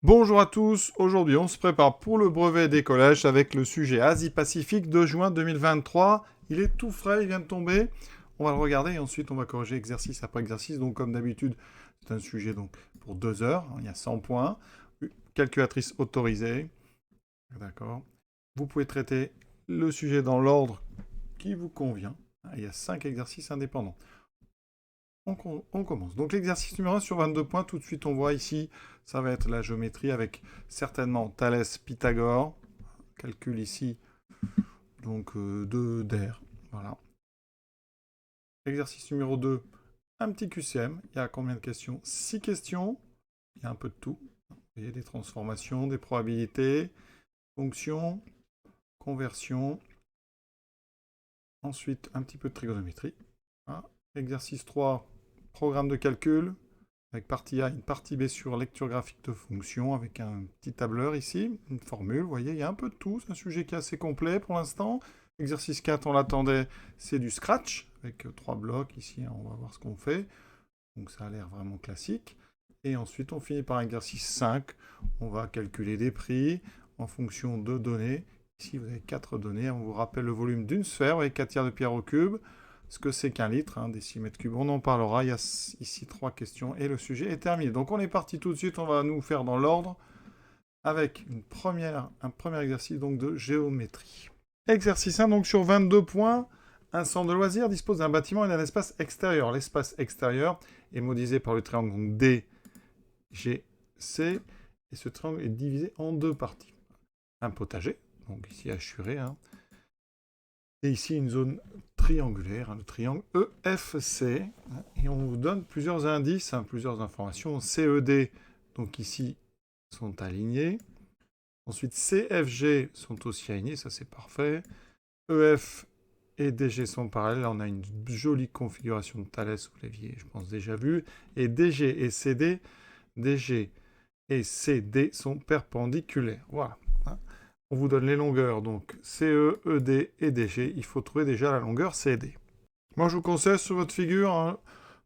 Bonjour à tous, aujourd'hui on se prépare pour le brevet des collèges avec le sujet Asie-Pacifique de juin 2023. Il est tout frais, il vient de tomber. On va le regarder et ensuite on va corriger exercice après exercice. Donc comme d'habitude, c'est un sujet donc pour 2 heures, il y a 100 points. Calculatrice autorisée, d'accord. Vous pouvez traiter le sujet dans l'ordre qui vous convient. Il y a 5 exercices indépendants. On commence. Donc l'exercice numéro 1 sur 22 points, tout de suite on voit ici, ça va être la géométrie avec certainement Thalès, Pythagore. Calcul ici, donc d'air. Voilà. Exercice numéro 2, un petit QCM. Il y a combien de questions? 6 questions. Il y a un peu de tout. Vous voyez, des transformations, des probabilités, fonctions, conversions. Ensuite, un petit peu de trigonométrie. Voilà. Exercice 3, programme de calcul. Avec partie A, une partie B sur lecture graphique de fonctions, avec un petit tableur ici, une formule, vous voyez, il y a un peu de tout, c'est un sujet qui est assez complet pour l'instant. Exercice 4, on l'attendait, c'est du scratch, avec 3 blocs ici, hein, on va voir ce qu'on fait. Donc ça a l'air vraiment classique. Et ensuite, on finit par exercice 5, on va calculer des prix en fonction de données. Ici, vous avez 4 données, on vous rappelle le volume d'une sphère, vous voyez, 4 tiers de pierre au cube, ce que c'est qu'un litre, hein, décimètre cube, on en parlera. Il y a ici 3 questions et le sujet est terminé. Donc on est parti tout de suite, on va nous faire dans l'ordre avec un premier exercice donc de géométrie. Exercice 1, donc sur 22 points, un centre de loisirs dispose d'un bâtiment et d'un espace extérieur. L'espace extérieur est modélisé par le triangle DGC et ce triangle est divisé en 2 parties. Un potager, donc ici assuré, hein, et ici, une zone triangulaire, le triangle EFC. Et on vous donne plusieurs indices, plusieurs informations. CED, donc ici, sont alignés. Ensuite, CFG sont aussi alignés, ça c'est parfait. EF et DG sont parallèles. Là, on a une jolie configuration de Thalès, vous l'aviez, je pense, déjà vu. Et DG et CD, DG et CD sont perpendiculaires. Voilà. On vous donne les longueurs, donc CE, ED et DG. Il faut trouver déjà la longueur CD. Moi, je vous conseille sur votre figure, hein,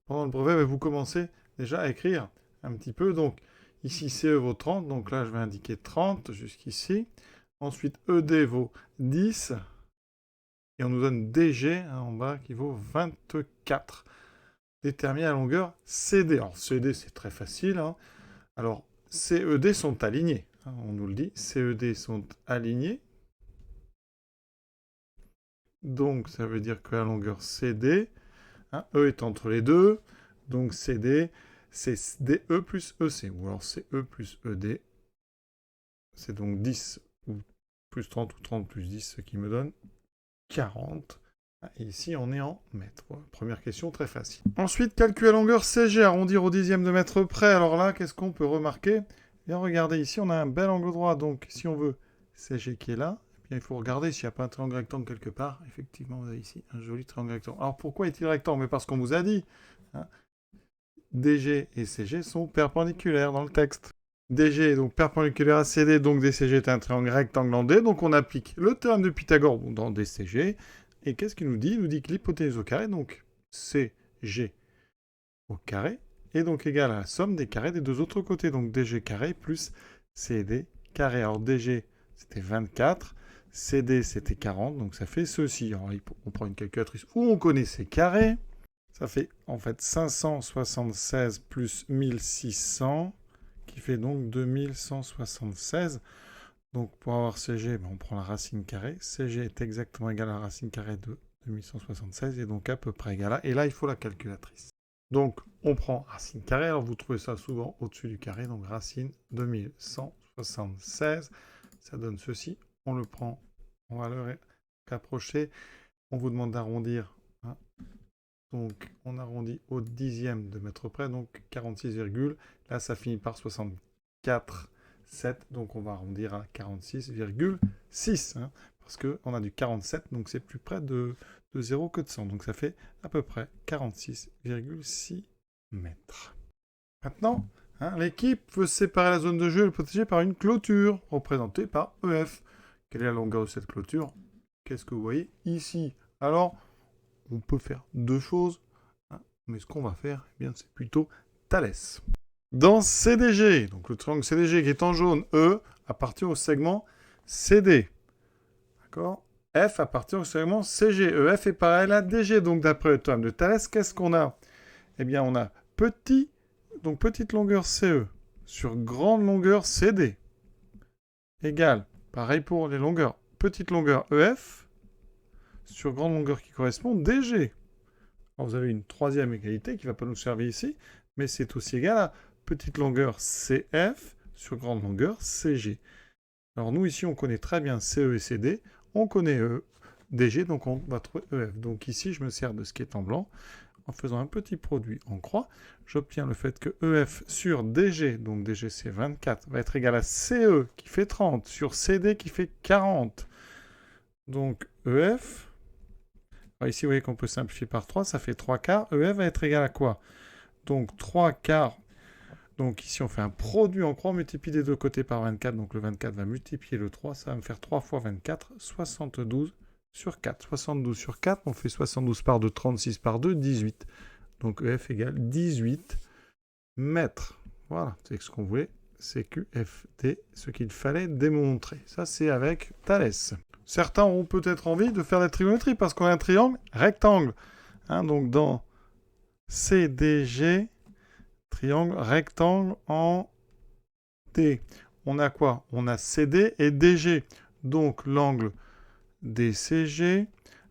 pendant le brevet, vous commencez déjà à écrire un petit peu. Donc, ici, CE vaut 30. Donc là, je vais indiquer 30 jusqu'ici. Ensuite, ED vaut 10. Et on nous donne DG, hein, en bas, qui vaut 24. Déterminer la longueur CD. Alors, CD, c'est très facile, hein. Alors, CED sont alignés. Hein, on nous le dit. CED sont alignés. Donc, ça veut dire que la longueur CD, hein, E est entre les deux. Donc, CD, c'est DE plus EC. Ou alors, CE plus ED. C'est donc 10 ou plus 30 ou 30 plus 10, ce qui me donne 40. Et ici, on est en mètres. Voilà. Première question, très facile. Ensuite, calculer la longueur CG, arrondir au dixième de mètre près. Alors là, qu'est-ce qu'on peut remarquer? Bien, regardez, ici, on a un bel angle droit. Donc, si on veut CG qui est là, il faut regarder s'il n'y a pas un triangle rectangle quelque part. Effectivement, vous avez ici un joli triangle rectangle. Alors pourquoi est-il rectangle? Mais parce qu'on vous a dit, hein, DG et CG sont perpendiculaires dans le texte. DG est donc perpendiculaire à CD, donc DCG est un triangle rectangle en D. Donc on applique le théorème de Pythagore dans DCG. Et qu'est-ce qu'il nous dit? Il nous dit que l'hypoténuse au carré, donc CG au carré, est donc égale à la somme des carrés des deux autres côtés. Donc DG carré plus CD carré. Alors DG, c'était 24. CD, c'était 40. Donc ça fait ceci. Alors on prend une calculatrice où on connaît ces carrés. Ça fait en fait 576 plus 1600, qui fait donc 2176. Donc pour avoir CG, on prend la racine carrée. CG est exactement égal à la racine carrée de 2176, et donc à peu près égal à... Et là, il faut la calculatrice. Donc on prend racine carrée, alors vous trouvez ça souvent au-dessus du carré, donc racine 2176, ça donne ceci. On le prend, on va le rapprocher. On vous demande d'arrondir, hein. Donc, on arrondit au dixième de mètre près, donc 46, là, ça finit par 64,7, donc on va arrondir à 46,6, hein, parce qu'on a du 47, donc c'est plus près de 0 que de 100, donc ça fait à peu près 46,6 mètres. Maintenant, hein, l'équipe veut séparer la zone de jeu et le protéger par une clôture, représentée par EF. Quelle est la longueur de cette clôture? Qu'est-ce que vous voyez ici? Alors, on peut faire deux choses, hein, mais ce qu'on va faire, eh bien, c'est plutôt Thalès. Dans CDG, donc le triangle CDG qui est en jaune, E appartient au segment CD. D'accord? F appartient au segment CG. EF est pareil à DG. Donc d'après le théorème de Thalès, qu'est-ce qu'on a? Eh bien, on a donc petite longueur CE sur grande longueur CD égale, pareil pour les longueurs, petite longueur EF sur grande longueur qui correspond DG. Alors vous avez une troisième égalité qui ne va pas nous servir ici, mais c'est aussi égal à petite longueur CF sur grande longueur CG. Alors nous ici on connaît très bien CE et CD, on connaît DG, donc on va trouver EF. Donc ici je me sers de ce qui est en blanc. En faisant un petit produit en croix, j'obtiens le fait que EF sur DG, donc DG c'est 24, va être égal à CE qui fait 30 sur CD qui fait 40. Donc EF, alors ici vous voyez qu'on peut simplifier par 3, ça fait 3 quarts. EF va être égal à quoi? Donc 3 quarts. Donc ici on fait un produit en croix, on multiplie des deux côtés par 24, donc le 24 va multiplier le 3, ça va me faire 3 fois 24, 72 sur 4. 72 sur 4, on fait 72 par 2, 36 par 2, 18. Donc EF égale 18 mètres. Voilà, c'est ce qu'on voulait. CQFD, ce qu'il fallait démontrer. Ça, c'est avec Thalès. Certains auront peut-être envie de faire la trigonométrie parce qu'on a un triangle rectangle. Hein, donc dans CDG, triangle rectangle en D. On a quoi? On a CD et DG. Donc l'angle DCG.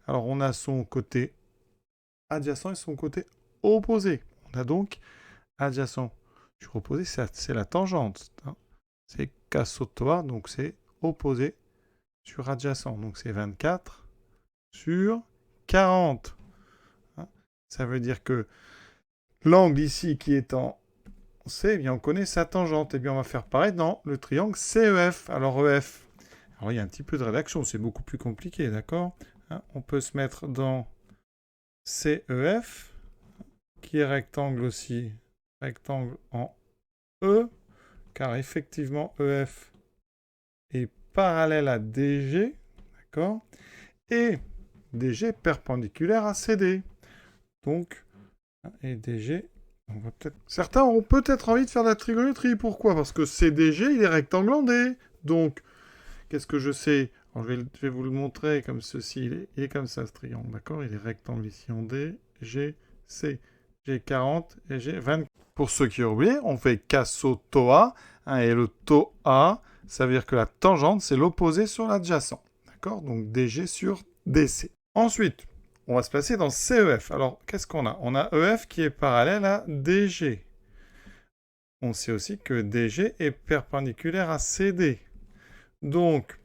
Alors on a son côté adjacent et son côté opposé. On a donc adjacent sur opposé, c'est la tangente. Hein. C'est Casotoa, donc c'est opposé sur adjacent. Donc c'est 24 sur 40. Hein. Ça veut dire que l'angle ici qui est en C, eh bien on connaît sa tangente. Et bien on va faire pareil dans le triangle CEF. Alors EF, alors il y a un petit peu de rédaction, c'est beaucoup plus compliqué, d'accord? Hein, on peut se mettre dans CEF, qui est rectangle aussi, rectangle en E, car effectivement EF est parallèle à DG, d'accord? Et DG perpendiculaire à CD. Donc, et DG, on va peut-être... Certains auront peut-être envie de faire de la trigonométrie. Pourquoi? Parce que CDG, il est rectangle en D. Donc, qu'est-ce que je sais? Alors, je vais vous le montrer comme ceci. Il est comme ça, ce triangle, d'accord? Il est rectangle ici en D, G, C. J'ai 40 et j'ai 20. Pour ceux qui ont oublié, on fait Casotoa, hein, et le TOA, ça veut dire que la tangente, c'est l'opposé sur l'adjacent. D'accord? Donc DG sur DC. Ensuite, on va se placer dans CEF. Alors, qu'est-ce qu'on a? On a EF qui est parallèle à DG. On sait aussi que DG est perpendiculaire à CD. Donc,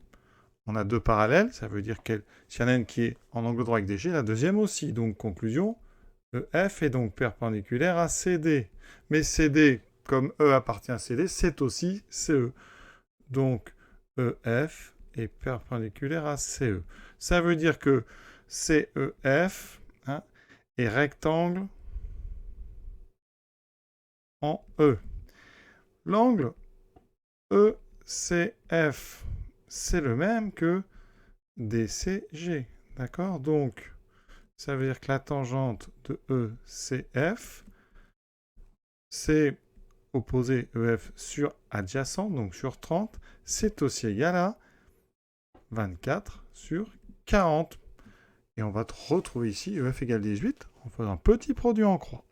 on a deux parallèles, ça veut dire que s'il y en a une qui est en angle droit avec DG, la deuxième aussi. Donc, conclusion, EF est donc perpendiculaire à CD. Mais CD, comme E appartient à CD, c'est aussi CE. Donc, EF est perpendiculaire à CE. Ça veut dire que CEF est rectangle en E. L'angle ECF, c'est le même que DCG. D'accord? Donc, ça veut dire que la tangente de ECF, c'est opposé EF sur adjacent, donc sur 30, c'est aussi égal à 24 sur 40. Et on va retrouver ici EF égale 18 en faisant un petit produit en croix.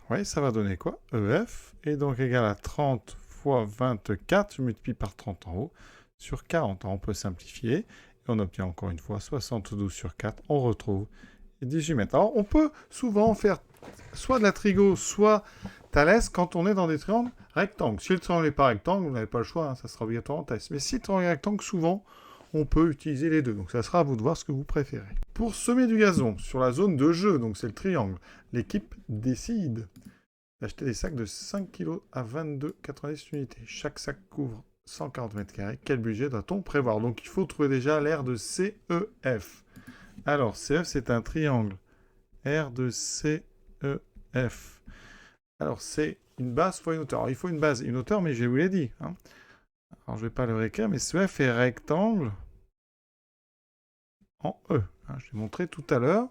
Oui, ça va donner quoi? EF est donc égal à 30 fois 24, je multiplie par 30 en haut, sur 40. Alors on peut simplifier, et on obtient encore une fois 72 sur 4, on retrouve 18 mètres. Alors on peut souvent faire soit de la trigo, soit Thalès quand on est dans des triangles rectangles. Si le triangle n'est pas rectangle, vous n'avez pas le choix, hein, ça sera obligatoire en Thalès. Mais si le triangle est rectangle, souvent, on peut utiliser les deux. Donc ça sera à vous de voir ce que vous préférez. Pour semer du gazon sur la zone de jeu, donc c'est le triangle, l'équipe décide d'acheter des sacs de 5 kg à 22,90 unités. Chaque sac couvre 140 mètres carrés. Quel budget doit-on prévoir? Donc il faut trouver déjà l'aire de CEF. Alors CEF c'est un triangle. R de CEF. Alors c'est une base fois une hauteur. Alors il faut une base et une hauteur, mais je vous l'ai dit. Hein. Alors je ne vais pas le réécrire, mais CEF est rectangle en E. Hein, je l'ai montré tout à l'heure,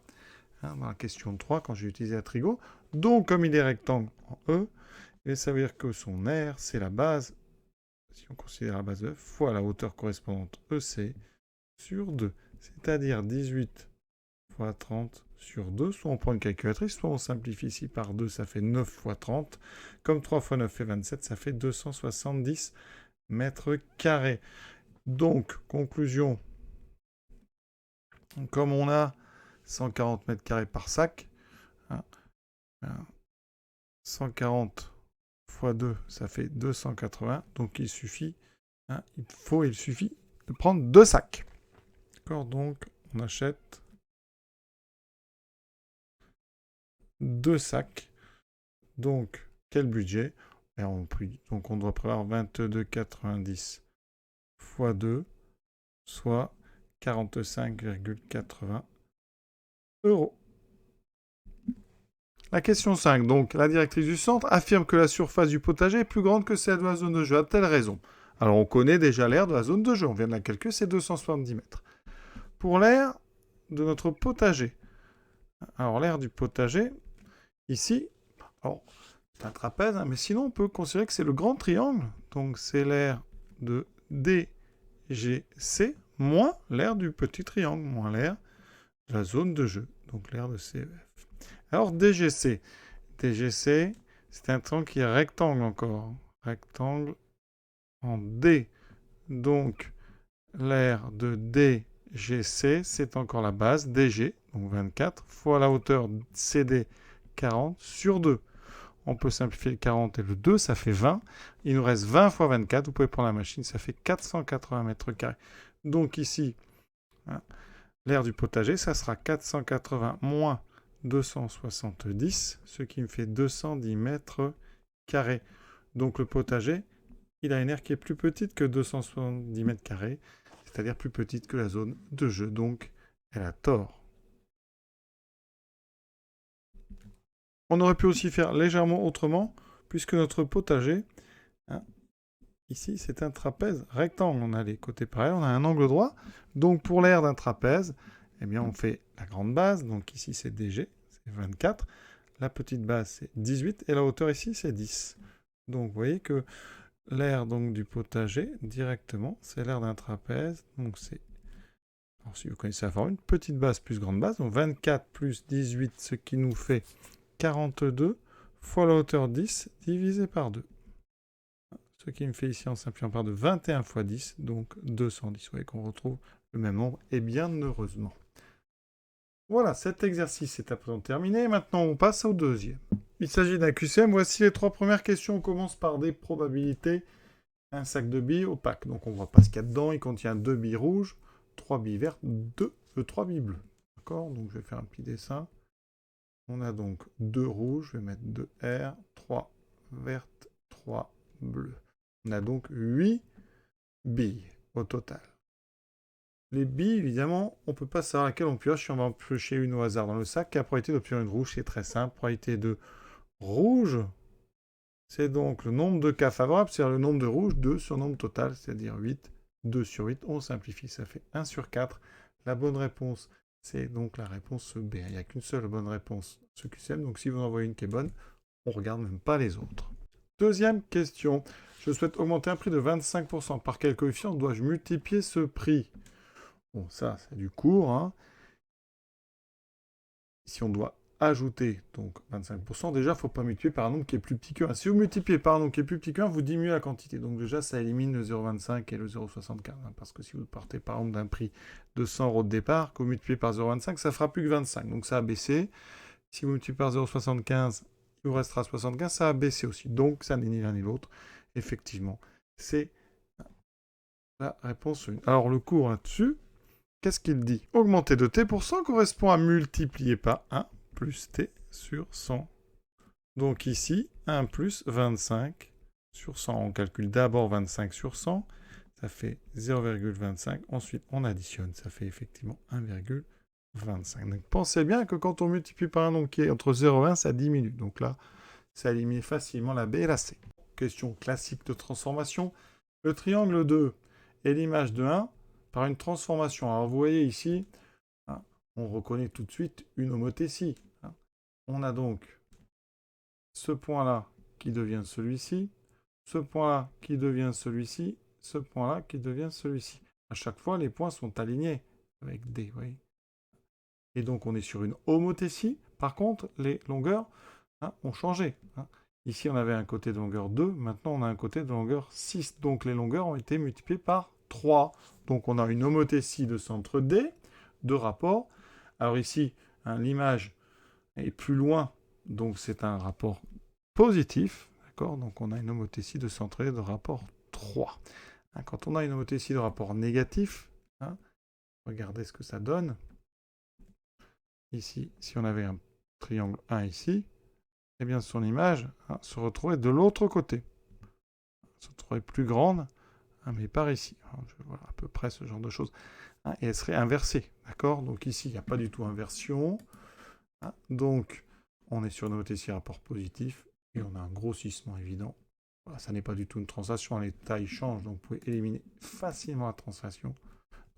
hein, dans la question 3, quand j'ai utilisé la trigo. Donc, comme il est rectangle en E, Et ça veut dire que son R, c'est la base, si on considère la base de f, fois la hauteur correspondante EC sur 2. C'est-à-dire 18 fois 30 sur 2. Soit on prend une calculatrice, soit on simplifie ici par 2, ça fait 9 fois 30. Comme 3 fois 9 fait 27, ça fait 270 mètres carrés. Donc, conclusion, comme on a 140 mètres carrés par sac, 140 fois 2, ça fait 280. Donc il suffit de prendre 2 sacs. D'accord, donc on achète 2 sacs. Donc quel budget? Donc on doit prévoir 22,90 fois 2, soit 45,80 €. La question 5, donc, la directrice du centre affirme que la surface du potager est plus grande que celle de la zone de jeu. A-t-elle raison? Alors, on connaît déjà l'aire de la zone de jeu. On vient de la calculer, c'est 270 mètres. Pour l'aire de notre potager. Alors, l'aire du potager, ici, c'est un trapèze, mais sinon, on peut considérer que c'est le grand triangle. Donc, c'est l'aire de DGC moins l'aire du petit triangle, moins l'aire de la zone de jeu. Donc, l'aire de CEF. Alors, DGC, c'est un triangle qui est rectangle encore. Rectangle en D. Donc, l'aire de DGC, c'est encore la base, DG, donc 24, fois la hauteur CD, 40, sur 2. On peut simplifier le 40 et le 2, ça fait 20. Il nous reste 20 fois 24, vous pouvez prendre la machine, ça fait 480 mètres carrés. Donc ici, l'aire du potager, ça sera 480 moins 270, ce qui me fait 210 mètres carrés. Donc le potager, il a une aire qui est plus petite que 270 mètres carrés, c'est-à-dire plus petite que la zone de jeu. Donc elle a tort. On aurait pu aussi faire légèrement autrement, puisque notre potager, ici c'est un trapèze rectangle. On a les côtés pareils, on a un angle droit. Donc pour l'aire d'un trapèze, eh bien on fait la grande base, donc ici c'est DG, c'est 24. La petite base c'est 18 et la hauteur ici c'est 10. Donc vous voyez que l'aire donc du potager directement, c'est l'aire d'un trapèze. Donc c'est, alors si vous connaissez la formule, petite base plus grande base, donc 24 plus 18, ce qui nous fait 42 fois la hauteur 10 divisé par 2. Ce qui me fait ici en simplifiant par 2, 21 fois 10, donc 210. Vous voyez qu'on retrouve le même nombre, et bien heureusement. Voilà, cet exercice est à présent terminé. Maintenant, on passe au deuxième. Il s'agit d'un QCM. Voici les 3 premières questions. On commence par des probabilités. Un sac de billes opaque. Donc, on ne voit pas ce qu'il y a dedans. Il contient 2 billes rouges, 3 billes vertes, 3 billes bleues. D'accord? Donc, je vais faire un petit dessin. On a donc 2 rouges. Je vais mettre 2 R, 3 vertes, 3 bleues. On a donc 8 billes au total. Les billes, évidemment, on ne peut pas savoir laquelle on pioche si on va en piocher une au hasard dans le sac. La probabilité d'obtenir une rouge, c'est très simple. Probabilité de rouge, c'est donc le nombre de cas favorables, c'est-à-dire le nombre de rouges, 2 sur nombre total, c'est-à-dire 8. 2 sur 8, on simplifie, ça fait 1 sur 4. La bonne réponse, c'est donc la réponse B. Il n'y a qu'une seule bonne réponse, ce QCM. Donc si vous en envoyez une qui est bonne, on ne regarde même pas les autres. Deuxième question. Je souhaite augmenter un prix de 25%. Par quel coefficient dois-je multiplier ce prix? Bon, ça, c'est du cours. Hein. Si on doit ajouter donc 25%, déjà, il ne faut pas multiplier par un nombre qui est plus petit que 1. Si vous multipliez par un nombre qui est plus petit que 1, vous diminuez la quantité. Donc déjà, ça élimine le 0,25 et le 0,75. Hein, parce que si vous partez par exemple d'un prix de 100 € de départ, que vous multipliez par 0,25, ça fera plus que 25. Donc ça a baissé. Si vous multipliez par 0,75, il vous restera 75, ça a baissé aussi. Donc ça n'est ni l'un ni l'autre. Effectivement, c'est la réponse 1. Alors le cours là-dessus, qu'est-ce qu'il dit? Augmenter de t% correspond à multiplier par 1 plus t sur 100. Donc ici, 1 plus 25 sur 100. On calcule d'abord 25 sur 100. Ça fait 0,25. Ensuite, on additionne. Ça fait effectivement 1,25. Donc pensez bien que quand on multiplie par un nombre qui est entre 0 et 1, ça diminue. Donc là, ça élimine facilement la B et la C. Question classique de transformation. Le triangle 2 est l'image de 1 par une transformation. Alors vous voyez ici, hein, on reconnaît tout de suite une homothétie. Hein. On a donc ce point-là qui devient celui-ci, ce point-là qui devient celui-ci, ce point-là qui devient celui-ci. À chaque fois, les points sont alignés avec D, vous voyez. Et donc, on est sur une homothétie. Par contre, les longueurs ont changé. Ici, on avait un côté de longueur 2. Maintenant, on a un côté de longueur 6. Donc, les longueurs ont été multipliées par 3. Donc, on a une homothétie de centre D, de rapport. Alors ici, l'image est plus loin. Donc, c'est un rapport positif. D'accord ? Donc, on a une homothétie de centre D de rapport 3. Quand on a une homothétie de rapport négatif, regardez ce que ça donne. Ici, si on avait un triangle 1 ici, eh bien son image se retrouvait de l'autre côté. Se retrouvait plus grande, mais par ici. Je vois à peu près ce genre de choses. Et elle serait inversée. D'accord ? Donc ici, il n'y a pas du tout inversion. Donc, on est sur une homothétie rapport positif et on a un grossissement évident. Voilà, ça n'est pas du tout une translation, les tailles changent, donc vous pouvez éliminer facilement la translation.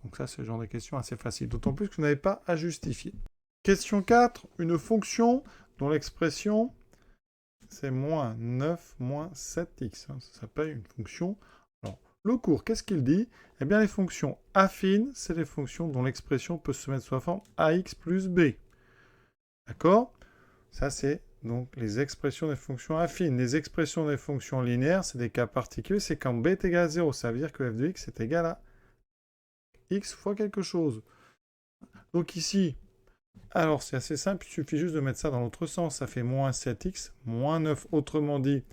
Donc ça, c'est le genre de question assez facile, d'autant plus que vous n'avez pas à justifier. Question 4, une fonction dont l'expression c'est moins 9 moins 7x. Ça s'appelle une fonction. Alors, le cours, qu'est-ce qu'il dit? Eh bien, les fonctions affines, c'est les fonctions dont l'expression peut se mettre sous la forme ax plus b. D'accord? Ça, c'est donc les expressions des fonctions affines. Les expressions des fonctions linéaires, c'est des cas particuliers. C'est quand b est égal à 0. Ça veut dire que f de x est égal à x fois quelque chose. Donc ici, alors c'est assez simple, il suffit juste de mettre ça dans l'autre sens. Ça fait moins 7x, moins 9. Autrement dit,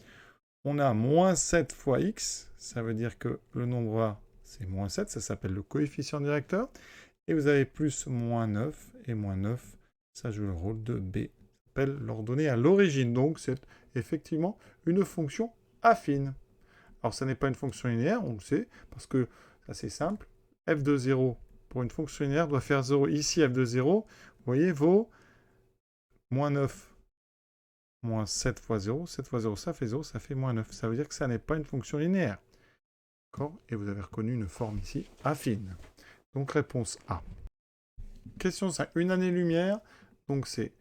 on a moins 7 fois x. Ça veut dire que le nombre A, c'est moins 7. Ça s'appelle le coefficient directeur. Et vous avez plus moins 9. Et moins 9, ça joue le rôle de b. Ça s'appelle l'ordonnée à l'origine. Donc c'est effectivement une fonction affine. Alors ça n'est pas une fonction linéaire, on le sait, parce que ça c'est simple. f de 0 pour une fonction linéaire doit faire 0. Ici, f de 0, vous voyez, vaut moins 9. Moins 7 fois 0. 7 fois 0, ça fait 0, ça fait moins 9. Ça veut dire que ça n'est pas une fonction linéaire. D'accord? Et vous avez reconnu une forme ici, affine. Donc, réponse A. Question 5. Une année-lumière. Donc, c'est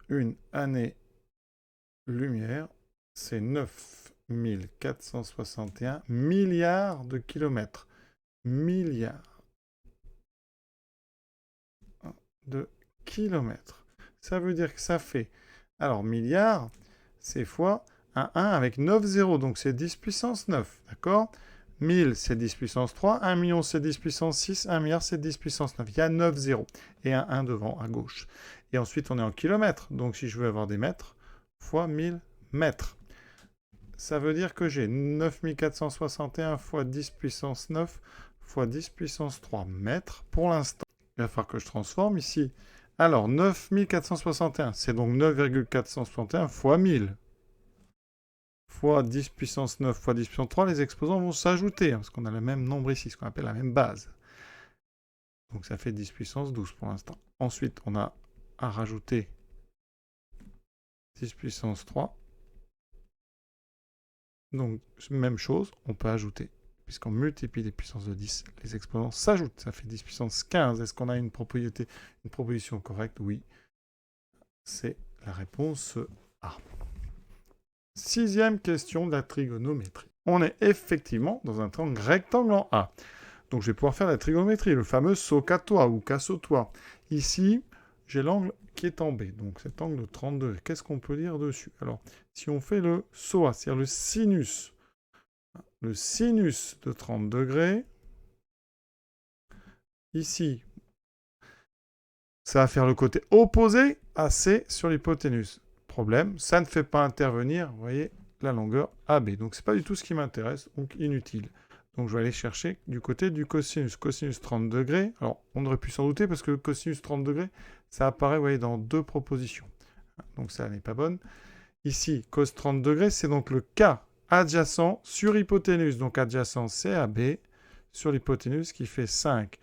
une année-lumière. C'est 9461 milliards de kilomètres. Milliards de kilomètres. Ça veut dire que ça fait... Alors, milliard, c'est fois un 1 avec 9 zéros. Donc, c'est 10 puissance 9. D'accord? 1000, c'est 10 puissance 3. 1 million, c'est 10 puissance 6. 1 milliard, c'est 10 puissance 9. Il y a 9 zéros. Et un 1 devant, à gauche. Et ensuite, on est en kilomètres. Donc, si je veux avoir des mètres, fois 1000 mètres. Ça veut dire que j'ai 9461 fois 10 puissance 9 fois 10 puissance 3 mètres. Pour l'instant, il va falloir que je transforme ici. Alors, 9461, c'est donc 9,461 fois 1000. Fois 10 puissance 9 fois 10 puissance 3, les exposants vont s'ajouter, parce qu'on a le même nombre ici, ce qu'on appelle la même base. Donc ça fait 10 puissance 12 pour l'instant. Ensuite, on a à rajouter 10 puissance 3. Donc, même chose, on peut ajouter. Puisqu'on multiplie les puissances de 10, les exposants s'ajoutent. Ça fait 10 puissance 15. Est-ce qu'on a une proposition correcte? Oui. C'est la réponse A. Sixième question de la trigonométrie. On est effectivement dans un triangle rectangle en A. Donc, je vais pouvoir faire la trigonométrie, le fameux SOHCAHTOA ou CASOTOA. Ici, j'ai l'angle qui est en B. Donc, cet angle de 30 degrés. Qu'est-ce qu'on peut dire dessus? Alors, si on fait le SOA, c'est-à-dire le sinus de 30 degrés, ici, ça va faire le côté opposé à C sur l'hypoténuse. Problème, ça ne fait pas intervenir, vous voyez, la longueur AB. Donc, ce n'est pas du tout ce qui m'intéresse, donc inutile. Donc, je vais aller chercher du côté du cosinus. Cosinus 30 degrés, alors, on aurait pu s'en douter parce que le cosinus 30 degrés, ça apparaît, vous voyez, dans deux propositions. Donc, ça n'est pas bonne. Ici, cos 30 degrés, c'est donc le cas adjacent sur hypoténuse. Donc, adjacent, c'est AB sur l'hypoténuse qui fait 5.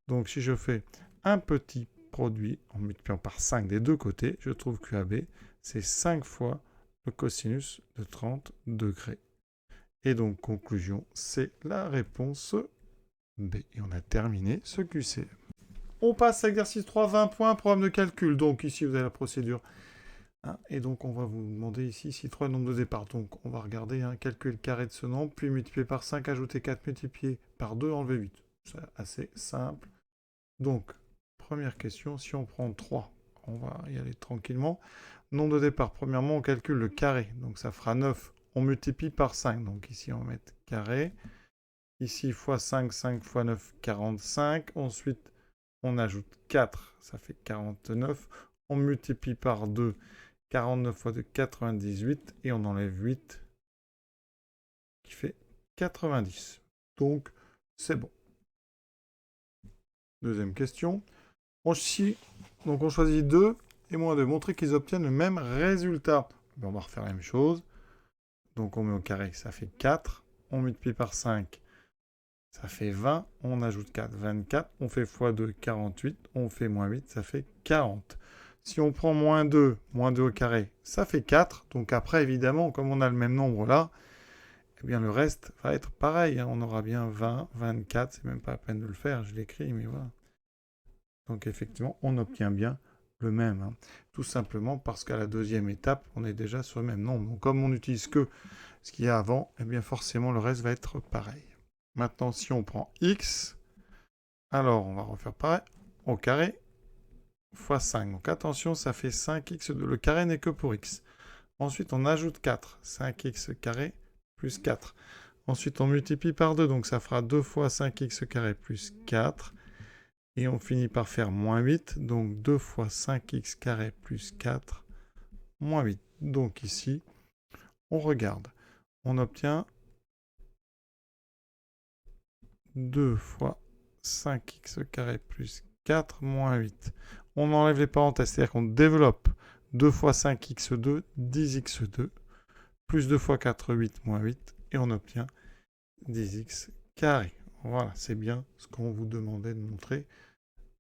Donc, si je fais un petit produit en multipliant par 5 des deux côtés, je trouve que AB, c'est 5 fois le cosinus de 30 degrés. Et donc, conclusion, c'est la réponse B. Et on a terminé ce QCM. On passe à l'exercice 3, 20 points, problème de calcul. Donc, ici, vous avez la procédure Et donc, on va vous demander ici si 3 est le nombre de départ. Donc, on va regarder, calculer le carré de ce nombre, puis multiplier par 5, ajouter 4, multiplier par 2, enlever 8. C'est assez simple. Donc, première question, si on prend 3, on va y aller tranquillement. Nombre de départ, premièrement, on calcule le carré. Donc, ça fera 9. On multiplie par 5. Donc, ici, on va mettre carré. Ici, fois 5, 5 fois 9, 45. Ensuite, on ajoute 4, ça fait 49. On multiplie par 2, 49 fois 2, 98. Et on enlève 8, qui fait 90. Donc, c'est bon. Deuxième question. On choisit 2 et moins 2. Montrer qu'ils obtiennent le même résultat. On va refaire la même chose. Donc, on met au carré, ça fait 4. On multiplie par 5, ça fait 20. On ajoute 4, 24. On fait x2, 48. On fait moins 8, ça fait 40. Si on prend moins 2 au carré, ça fait 4. Donc après, évidemment, comme on a le même nombre là, eh bien le reste va être pareil. On aura bien 20, 24. C'est même pas la peine de le faire, je l'écris, mais voilà. Donc effectivement, on obtient bien le même. Tout simplement parce qu'à la deuxième étape, on est déjà sur le même nombre. Donc comme on n'utilise que ce qu'il y a avant, eh bien forcément le reste va être pareil. Maintenant, si on prend x, alors on va refaire pareil, au carré, fois 5. Donc attention, ça fait 5x2. Le carré n'est que pour x. Ensuite, on ajoute 4. 5x carré plus 4. Ensuite, on multiplie par 2. Donc ça fera 2 fois 5x carré plus 4. Et on finit par faire moins 8. Donc 2 fois 5x carré plus 4, moins 8. Donc ici, on regarde. On obtient 2 fois 5x carré plus 4 moins 8. On enlève les parenthèses, c'est-à-dire qu'on développe 2 fois 5x2, 10x2, plus 2 fois 4, 8 moins 8, et on obtient 10x carré. Voilà, c'est bien ce qu'on vous demandait de montrer,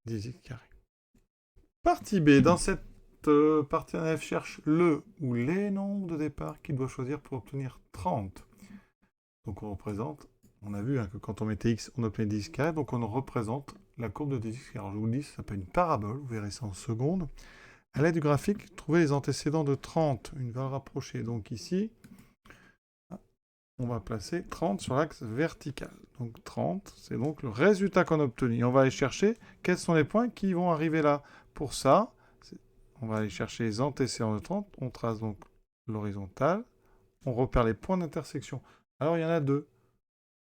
10x carré. Partie B, dans cette partie, un élève cherche le ou les nombres de départ qu'il doit choisir pour obtenir 30. Donc on représente, on a vu que quand on mettait x, on obtenait 10 carré, donc on représente la courbe de 10x carré. Alors je vous le dis, ça s'appelle une parabole, vous verrez ça en seconde. À l'aide du graphique, trouvez les antécédents de 30, une valeur approchée. Donc ici, on va placer 30 sur l'axe vertical. Donc 30, c'est donc le résultat qu'on a obtenu. On va aller chercher quels sont les points qui vont arriver là. Pour ça, on va aller chercher les antécédents de 30. On trace donc l'horizontale. On repère les points d'intersection. Alors il y en a deux.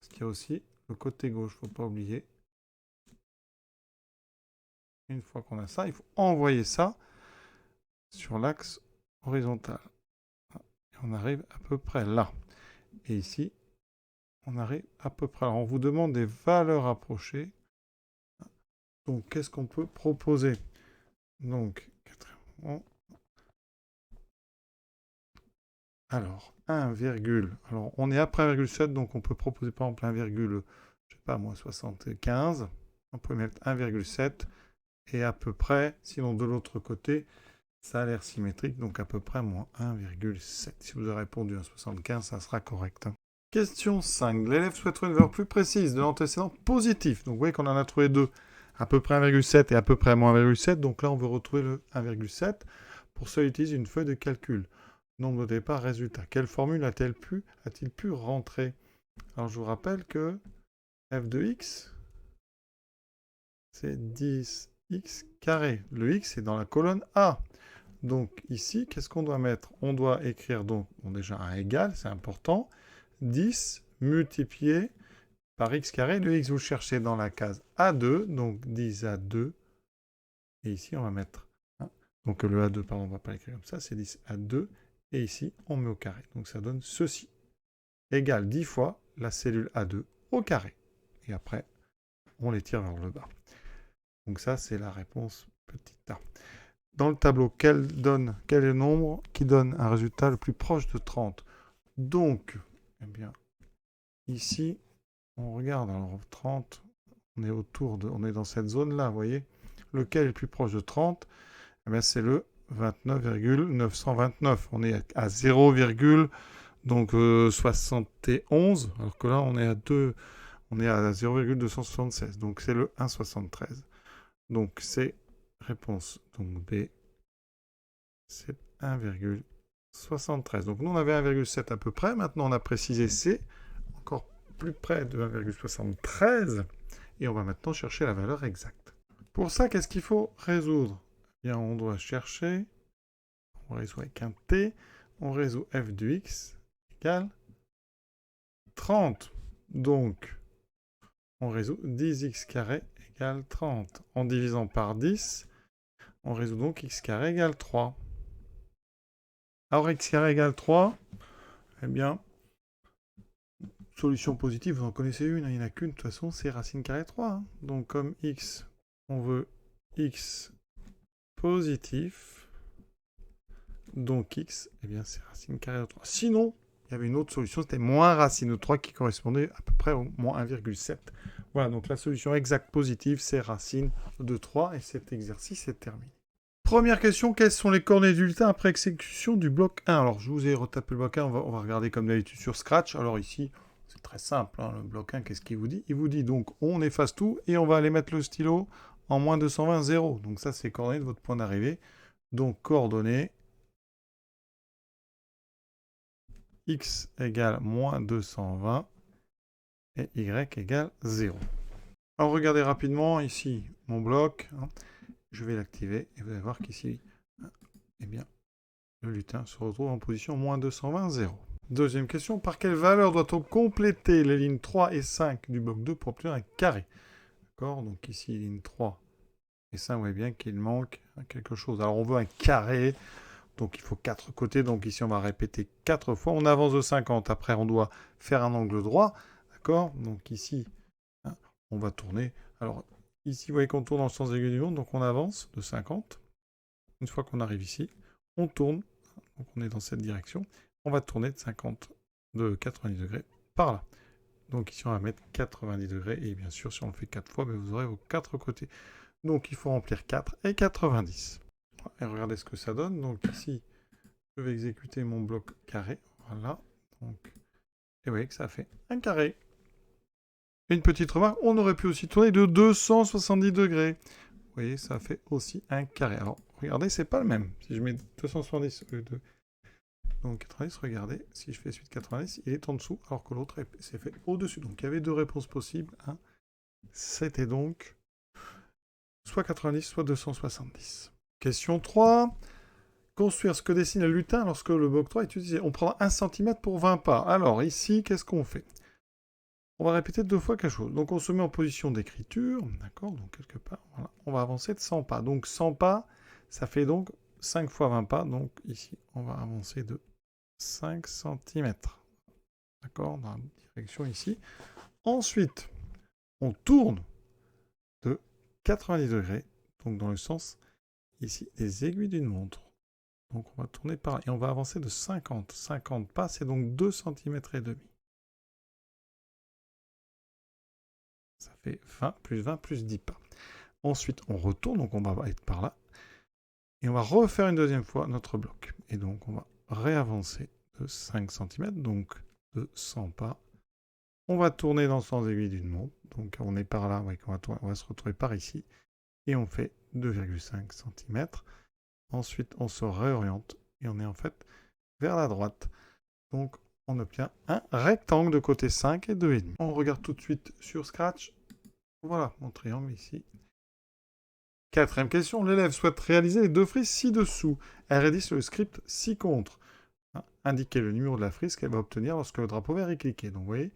Parce qu'il y a aussi le côté gauche, il ne faut pas oublier. Une fois qu'on a ça, il faut envoyer ça sur l'axe horizontal. Et on arrive à peu près là. Et ici, on arrive à peu près là. On vous demande des valeurs approchées. Donc, qu'est-ce qu'on peut proposer? Donc, alors, 1, alors on est après 1,7, donc on peut proposer par exemple 1, je sais pas moi, 75. On peut mettre 1,7 et à peu près, sinon de l'autre côté, ça a l'air symétrique, donc à peu près moins 1,7. Si vous avez répondu à 75, ça sera correct. Question 5. L'élève souhaite trouver une valeur plus précise de l'antécédent positif. Donc vous voyez qu'on en a trouvé deux, à peu près 1,7 et à peu près moins 1,7. Donc là, on veut retrouver le 1,7. Pour ça, il utilise une feuille de calcul. Nombre de départ, résultat. Quelle formule a-t-il pu rentrer? Alors je vous rappelle que f de x, c'est 10x carré. Le x est dans la colonne A. Donc ici, qu'est-ce qu'on doit mettre? On doit écrire donc, déjà un égal, c'est important, 10 multiplié par x carré. Le x, vous le cherchez dans la case A2, donc 10 A2. Et ici, on va mettre, donc le A2, pardon, on ne va pas l'écrire comme ça, c'est 10 A2. Et ici, on met au carré. Donc ça donne ceci. Égale 10 fois la cellule A2 au carré. Et après, on les tire vers le bas. Donc ça, c'est la réponse petit a. Dans le tableau, quel est le nombre qui donne un résultat le plus proche de 30? Donc, eh bien, ici, on regarde, alors 30, on est dans cette zone-là, vous voyez. Lequel est le plus proche de 30? Eh bien, c'est le 29,929. On est à 0,71, alors que là, on est à 0,276. Donc, c'est le 1,73. Donc, c'est réponse. Donc, B, c'est 1,73. Donc nous, on avait 1,7 à peu près. Maintenant, on a précisé C, encore plus près de 1,73. Et on va maintenant chercher la valeur exacte. Pour ça, qu'est-ce qu'il faut résoudre? Eh bien, on doit chercher, on résout avec un T, on résout f de x égale 30. Donc, on résout 10x carré égale 30. En divisant par 10, on résout donc x carré égale 3. Alors, x carré égale 3, eh bien, solution positive, vous en connaissez une, il n'y en a qu'une, de toute façon, c'est racine carrée 3. Hein. Donc, comme x, on veut x positif, donc x, eh bien, c'est racine carrée de 3. Sinon, il y avait une autre solution, c'était moins racine de 3 qui correspondait à peu près au moins 1,7. Voilà, donc la solution exacte positive, c'est racine de 3, et cet exercice est terminé. Première question, quelles sont les coordonnées du lutin après exécution du bloc 1? Alors, je vous ai retapé le bloc 1, on va regarder comme d'habitude sur Scratch. Alors ici, c'est très simple, hein, le bloc 1, qu'est-ce qu'il vous dit? Il vous dit donc, on efface tout, et on va aller mettre le stylo en moins 220, 0. Donc ça, c'est coordonnées de votre point d'arrivée. Donc, coordonnées, x égale moins 220, et y égale 0. Alors, regardez rapidement, ici, mon bloc, hein. Je vais l'activer et vous allez voir qu'ici, eh bien, le lutin se retrouve en position moins 220, 0. Deuxième question, par quelle valeur doit-on compléter les lignes 3 et 5 du bloc 2 pour obtenir un carré? D'accord, donc ici, ligne 3 et 5, vous voyez bien qu'il manque quelque chose. Alors, on veut un carré, donc il faut 4 côtés, donc ici, on va répéter 4 fois. On avance de 50, après, on doit faire un angle droit, d'accord? Donc ici, hein, on va tourner. Alors, ici, vous voyez qu'on tourne dans le sens aigu du monde, donc on avance de 50. Une fois qu'on arrive ici, on tourne, donc on est dans cette direction. On va tourner de 90 degrés par là. Donc ici, on va mettre 90 degrés, et bien sûr, si on le fait 4 fois, vous aurez vos 4 côtés. Donc il faut remplir 4 et 90. Et regardez ce que ça donne. Donc ici, je vais exécuter mon bloc carré. Voilà. Donc, et vous voyez que ça fait un carré. Une petite remarque, on aurait pu aussi tourner de 270 degrés. Vous voyez, ça fait aussi un carré. Alors, regardez, c'est pas le même. Si je mets 270 au lieu de... Donc 90, regardez, si je fais suite 90, il est en dessous, alors que l'autre s'est fait au-dessus. Donc il y avait deux réponses possibles. Hein. C'était donc soit 90, soit 270. Question 3. Construire ce que dessine le lutin lorsque le bloc 3 est utilisé. On prend 1 cm pour 20 pas. Alors ici, qu'est-ce qu'on fait? On va répéter 2 fois quelque chose. Donc on se met en position d'écriture, d'accord? Donc quelque part, voilà. On va avancer de 100 pas. Donc 100 pas, ça fait donc 5 fois 20 pas. Donc ici, on va avancer de 5 cm. D'accord? Dans la direction ici. Ensuite, on tourne de 90 degrés, donc dans le sens ici des aiguilles d'une montre. Donc on va tourner par là et on va avancer de 50. 50 pas, c'est donc 2 cm et demi. Ça fait 20 plus 10 pas. Ensuite, on retourne, donc on va être par là. Et on va refaire une deuxième fois notre bloc. Et donc, on va réavancer de 5 cm, donc de 100 pas. On va tourner dans le sens aiguille d'une montre. Donc, on est par là, on va se retrouver par ici. Et on fait 2,5 cm. Ensuite, on se réoriente et on est en fait vers la droite. Donc, on obtient un rectangle de côté 5 et 2,5. On regarde tout de suite sur Scratch. Voilà, mon triangle ici. Quatrième question, l'élève souhaite réaliser les deux frises ci-dessous. Elle rédige le script ci-contre. Indiquer le numéro de la frise qu'elle va obtenir lorsque le drapeau vert est cliqué. Donc, vous voyez,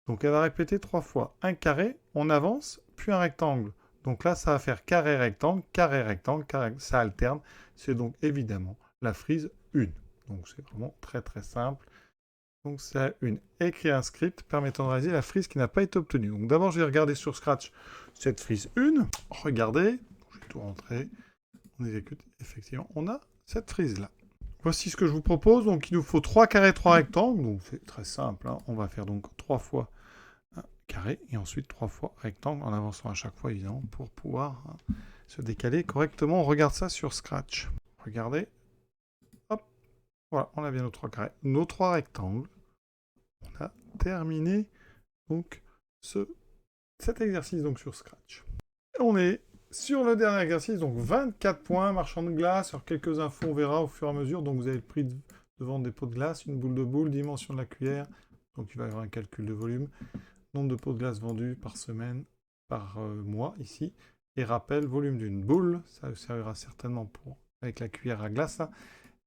donc elle va répéter 3 fois. Un carré, on avance, puis un rectangle. Donc là, ça va faire carré, rectangle, carré, ça alterne. C'est donc évidemment la frise 1. Donc c'est vraiment très très simple. Donc c'est la 1. Écrire un script permettant de réaliser la frise qui n'a pas été obtenue. Donc d'abord, je vais regarder sur Scratch cette frise 1. Regardez, je vais tout rentrer. On exécute, effectivement, on a cette frise-là. Voici ce que je vous propose. Donc il nous faut 3 carrés, 3 rectangles. Donc c'est très simple. Hein. On va faire donc 3 fois carré et ensuite 3 fois rectangle en avançant à chaque fois évidemment pour pouvoir se décaler correctement. On regarde ça sur Scratch. Regardez. Hop. Voilà, on a bien nos 3 carrés. Nos 3 rectangles. On a terminé donc cet exercice donc sur Scratch. Et on est Sur le dernier exercice, donc 24 points, marchand de glace. Alors, quelques infos, on verra au fur et à mesure. Donc, vous avez le prix de vente des pots de glace, une boule de boule, dimension de la cuillère. Donc, il va y avoir un calcul de volume. Nombre de pots de glace vendus par semaine, par mois, ici. Et rappel, volume d'une boule. Ça servira certainement pour avec la cuillère à glace, là.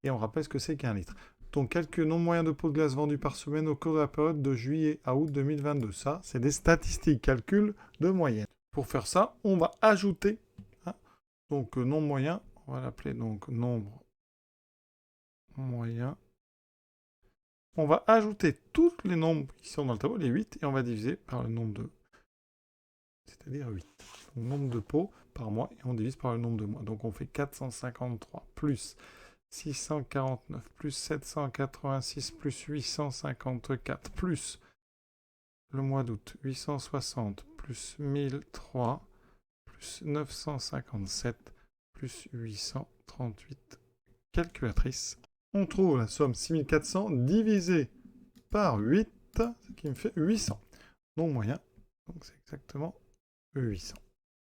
Et on rappelle ce que c'est qu'un litre. Donc, quelques nombre moyen de pots de glace vendus par semaine au cours de la période de juillet à août 2022. Ça, c'est des statistiques, calcul de moyenne. Pour faire ça, on va ajouter, hein, donc nombre moyen, on va l'appeler donc nombre moyen. On va ajouter tous les nombres qui sont dans le tableau, les 8, et on va diviser par le nombre de, c'est-à-dire 8. Donc, nombre de pots par mois, et on divise par le nombre de mois. Donc on fait 453 plus 649 plus 786 plus 854 plus le mois d'août 860 plus 1003 plus 957 plus 838. Calculatrice. On trouve la somme 6400 divisé par 8, ce qui me fait 800. Non moyen, donc c'est exactement 800.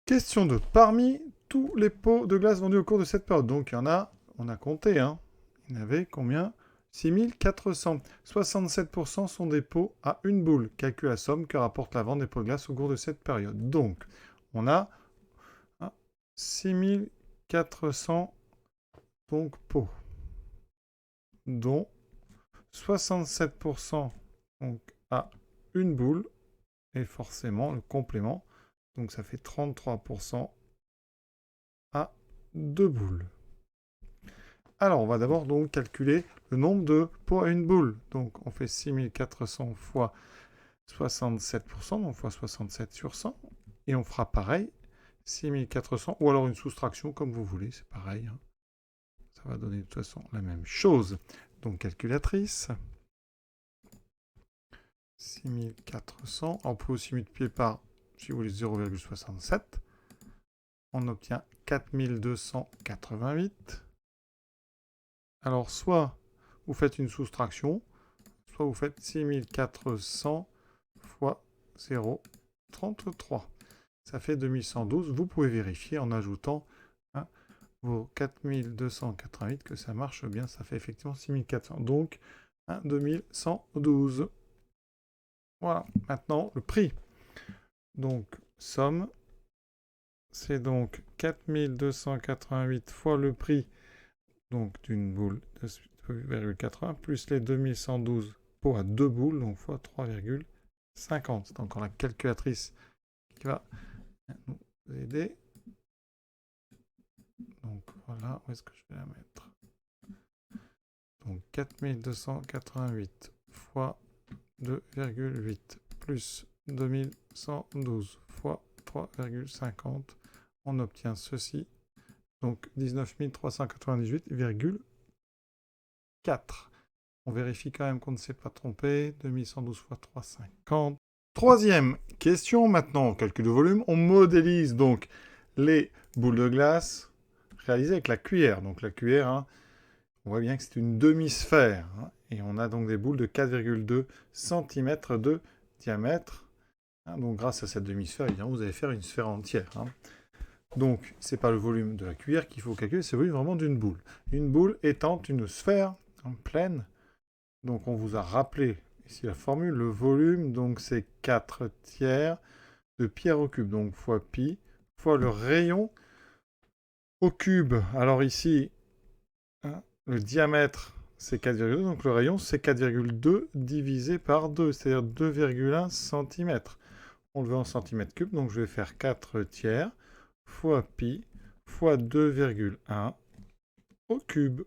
Question 2. Parmi tous les pots de glace vendus au cours de cette période, donc il y en a, on a compté, hein, il y en avait combien? 6400. 67% sont des pots à une boule. Calcule la somme que rapporte la vente des pots de glace au cours de cette période. Donc, on a 6400 donc, pots, dont 67% donc, à une boule, et forcément le complément, donc ça fait 33% à deux boules. Alors, on va d'abord donc calculer le nombre de pots à une boule. Donc, on fait 6400 fois 67%, donc fois 67 sur 100. Et on fera pareil, 6400, ou alors une soustraction, comme vous voulez, c'est pareil. Hein. Ça va donner de toute façon la même chose. Donc, calculatrice. 6400. On peut aussi multiplier par, si vous voulez, 0,67. On obtient 4288. Alors, soit vous faites une soustraction, soit vous faites 6400 fois 0,33. Ça fait 2112. Vous pouvez vérifier en ajoutant vos 4288 que ça marche bien. Ça fait effectivement 6400. Donc, 2112. Voilà. Maintenant, le prix. Donc, somme. C'est donc 4288 fois le prix donc d'une boule de 2,80 plus les 2112 pots à deux boules, donc fois 3,50. C'est encore la calculatrice qui va nous aider. Donc voilà, où est-ce que je vais la mettre? Donc 4288 fois 2,8 plus 2112 fois 3,50. On obtient ceci. Donc 19 398,4. On vérifie quand même qu'on ne s'est pas trompé. 2112 fois 3,50. Troisième question maintenant, calcul de volume. On modélise donc les boules de glace réalisées avec la cuillère. Donc la cuillère, hein, on voit bien que c'est une demi-sphère. Hein, et on a donc des boules de 4,2 cm de diamètre. Hein, donc grâce à cette demi-sphère, évidemment, vous allez faire une sphère entière. Hein. Donc, ce n'est pas le volume de la cuillère qu'il faut calculer, c'est le volume vraiment d'une boule. Une boule étant une sphère en pleine. Donc, on vous a rappelé ici la formule. Le volume, donc, c'est 4 tiers de pierre au cube. Donc, fois pi, fois le rayon au cube. Alors ici, hein, le diamètre, c'est 4,2. Donc, le rayon, c'est 4,2 divisé par 2, c'est-à-dire 2,1 cm. On le veut en centimètres cubes, donc je vais faire 4 tiers fois pi fois 2,1 au cube.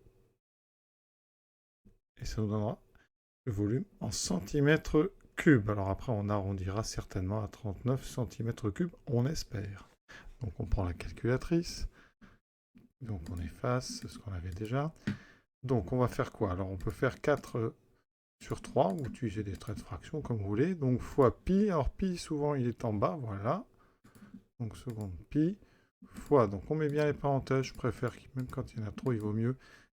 Et ça nous donnera le volume en centimètres cubes. Alors après, on arrondira certainement à 39 centimètres cubes, on espère. Donc on prend la calculatrice. Donc on efface ce qu'on avait déjà. Donc on va faire quoi? Alors on peut faire 4 sur 3, ou utiliser des traits de fraction comme vous voulez. Donc fois pi. Alors pi, souvent, il est en bas, voilà. Donc seconde pi. Fois, donc on met bien les parenthèses, je préfère que même quand il y en a trop, il vaut mieux.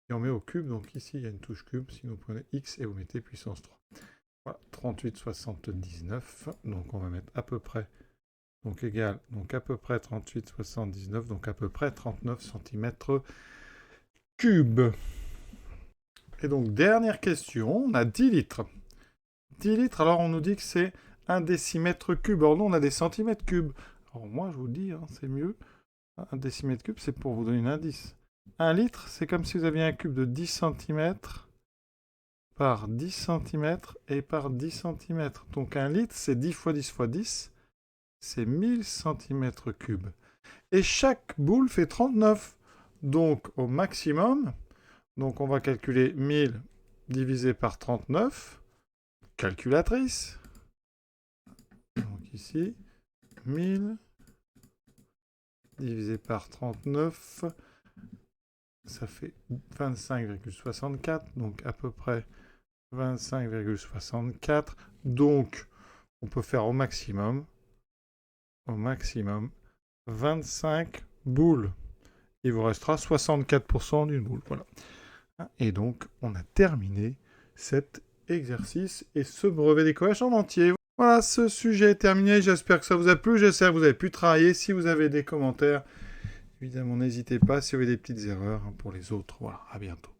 Et on met au cube, donc ici il y a une touche cube, sinon vous prenez x et vous mettez puissance 3. Voilà, 38,79, donc on va mettre à peu près donc égal, donc à peu près 38,79, donc à peu près 39 cm3. Et donc, dernière question, on a 10 litres. 10 litres, alors on nous dit que c'est 1 décimètre cube. Or, nous, on a des centimètres cubes. Alors, moi, je vous le dis, hein, c'est mieux. 1 décimètre cube, c'est pour vous donner un indice. 1 litre, c'est comme si vous aviez un cube de 10 cm par 10 cm et par 10 cm. Donc, 1 litre, c'est 10 fois 10 fois 10. C'est 1000 cm3. Et chaque boule fait 39. Donc, au maximum, donc on va calculer 1000 divisé par 39. Calculatrice. Donc ici, 1000 divisé par 39, ça fait 25,64, donc à peu près 25,64. Donc, on peut faire au maximum 25 boules. Il vous restera 64% d'une boule. Voilà. Et donc, on a terminé cet exercice et ce brevet d'écoage en entier. Voilà, ce sujet est terminé. J'espère que ça vous a plu. J'espère que vous avez pu travailler. Si vous avez des commentaires, évidemment, n'hésitez pas. Si vous avez des petites erreurs pour les autres, voilà, à bientôt.